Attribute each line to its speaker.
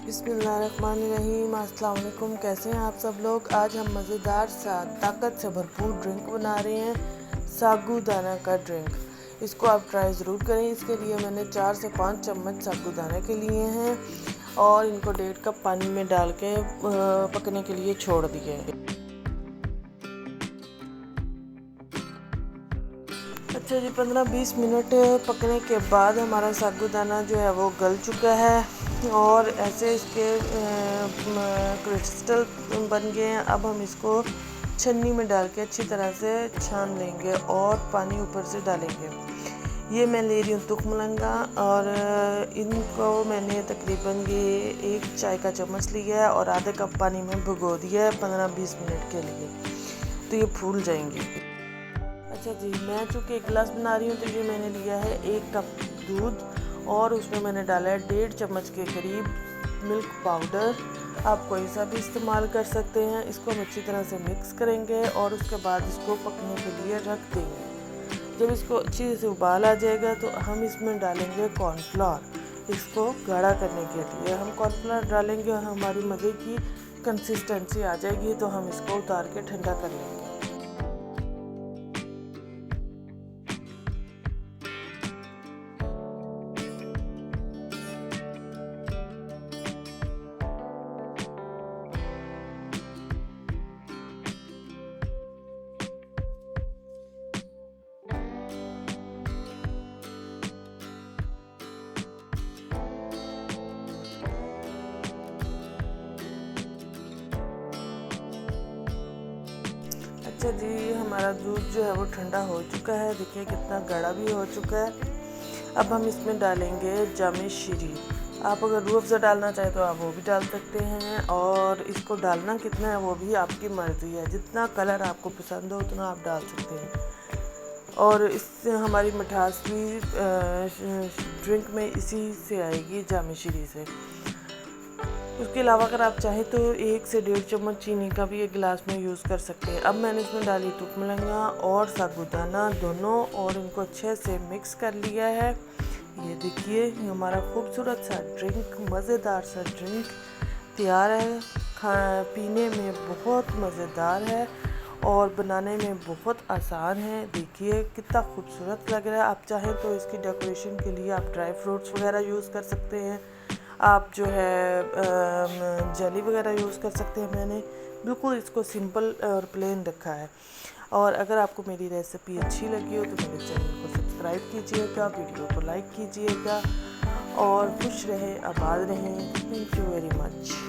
Speaker 1: बिस्मिल्लाहिर्रहमानिर्रहीम। अस्सलाम वालेकुम। कैसे हैं आप सब लोग। आज हम मज़ेदार सा ताकत से भरपूर ड्रिंक बना रहे हैं, साबूदाना का ड्रिंक। इसको आप ट्राई ज़रूर करें। इसके लिए मैंने 4 से 5 चम्मच साबूदाना के लिए हैं और इनको 1.5 कप पानी में डाल के पकने के लिए छोड़ दिए। अच्छा जी, 15-20 मिनट पकने के बाद हमारा साबूदाना जो है वो गल चुका है और ऐसे इसके क्रिस्टल बन गए हैं। अब हम इसको छन्नी में डाल के अच्छी तरह से छान लेंगे और पानी ऊपर से डालेंगे। ये मैं ले रही हूँ तुखमलंगा और इनको मैंने तकरीबन ये 1 चाय का चम्मच लिया है और आधे कप पानी में भिगो दिया है 15-20 मिनट के लिए, तो ये फूल जाएंगे। अच्छा जी, मैं चूँकि 1 गिलास बना रही हूँ तो ये मैंने लिया है 1 कप दूध और उसमें मैंने डाला है 1.5 चम्मच के करीब मिल्क पाउडर। आप कोई सा भी इस्तेमाल कर सकते हैं। इसको हम अच्छी तरह से मिक्स करेंगे और उसके बाद इसको पकने के लिए रख देंगे। जब इसको अच्छी से उबाल आ जाएगा तो हम इसमें डालेंगे कॉर्नफ्लावर। इसको गाढ़ा करने के लिए हम कॉर्नफ्लावर डालेंगे और हमारी मज़े की कंसिस्टेंसी आ जाएगी तो हम इसको उतार के ठंडा कर लेंगे। अच्छा जी, हमारा दूध जो है वो ठंडा हो चुका है। देखिए कितना गाढ़ा भी हो चुका है। अब हम इसमें डालेंगे जामे शीरी। आप अगर रूह अफ़ज़ा डालना चाहें तो आप वो भी डाल सकते हैं और इसको डालना कितना है वो भी आपकी मर्ज़ी है। जितना कलर आपको पसंद हो उतना आप डाल सकते हैं और इससे हमारी मिठास भी ड्रिंक में इसी से आएगी, जामे शीरी से। उसके अलावा अगर आप चाहें तो 1 से 1.5 चम्मच चीनी का भी एक गिलास में यूज़ कर सकते हैं। अब मैंने इसमें डाली तुखमलंगा और साबूदाना दोनों और इनको अच्छे से मिक्स कर लिया है। ये देखिए हमारा खूबसूरत सा ड्रिंक, मज़ेदार सा ड्रिंक तैयार है। पीने में बहुत मज़ेदार है और बनाने में बहुत आसान है। देखिए कितना खूबसूरत लग रहा है। आप चाहें तो इसकी डेकोरेशन के लिए आप ड्राई फ्रूट्स वगैरह यूज़ कर सकते हैं। आप जो है जेली वगैरह यूज़ कर सकते हैं। मैंने बिल्कुल इसको सिंपल और प्लेन रखा है। और अगर आपको मेरी रेसिपी अच्छी लगी हो तो मेरे चैनल को सब्सक्राइब कीजिएगा, वीडियो को लाइक कीजिएगा और खुश रहें, आबाद रहें। Thank you very much.